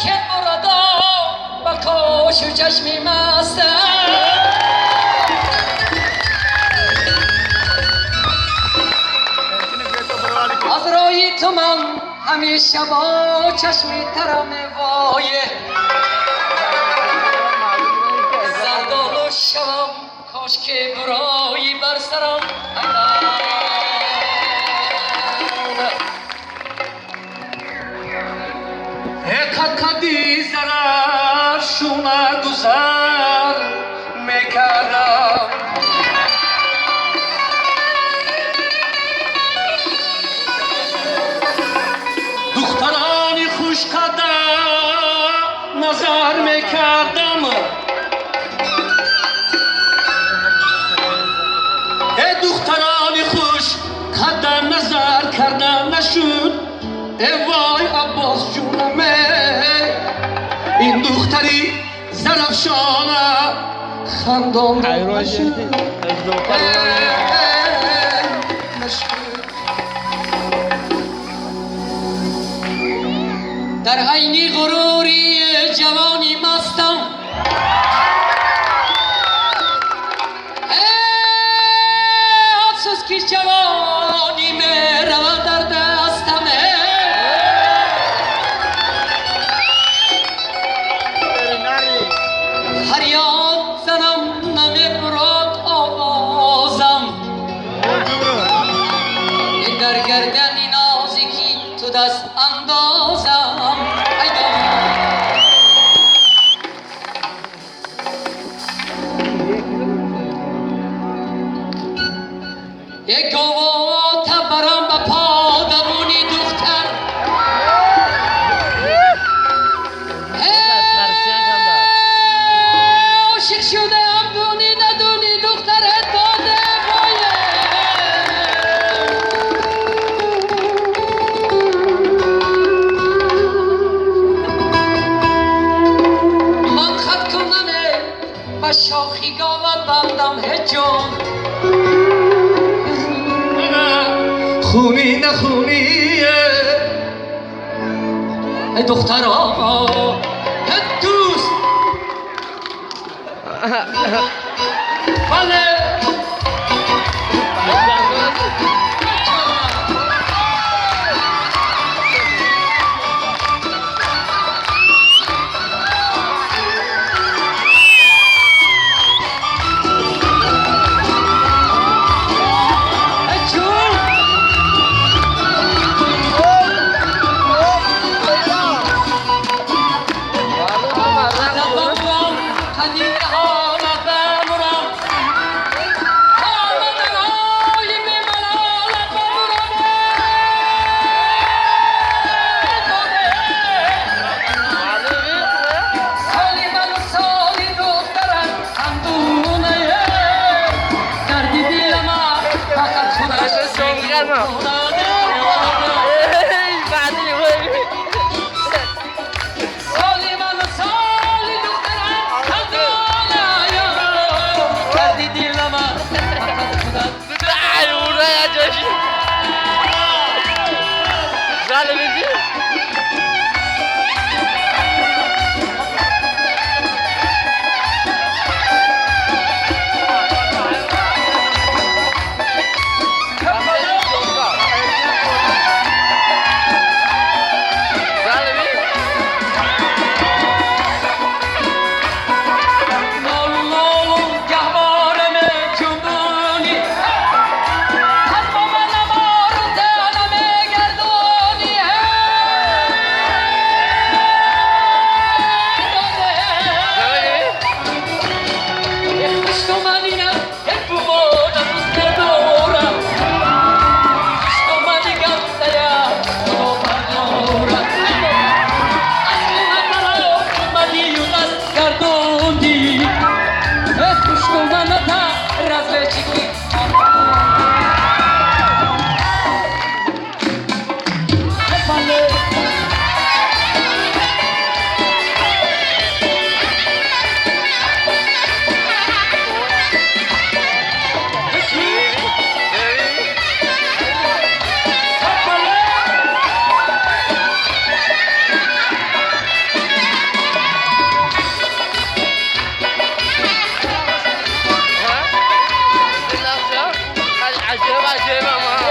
که برادا با کاش و چشمی مستم از رای تو من همیشه با چشمی ترانه وایه زردالو شوم کاش که برایی بر سرم کدی زرار شونه گذر میکردم دخترانی خوش قدم نظر میکردم دخترانی خوش قدم نظر کردم نشد وای عباس جونمه این دختری زرفشانه خندان نشد در عینی غروری جوانی مستم افسوس که جوانی میرود در دستم فریاد زنم نمیبرد آوازم در گردنی نازکی تو دست اندازم یک گوات برم به پادمونی دختر عاشق شده هم دونی ندونی دختر داده بایه من خط کنمه به شاخی گاوت بندم هجان خونی نخونی ای دخترا دوست بله باشه ماما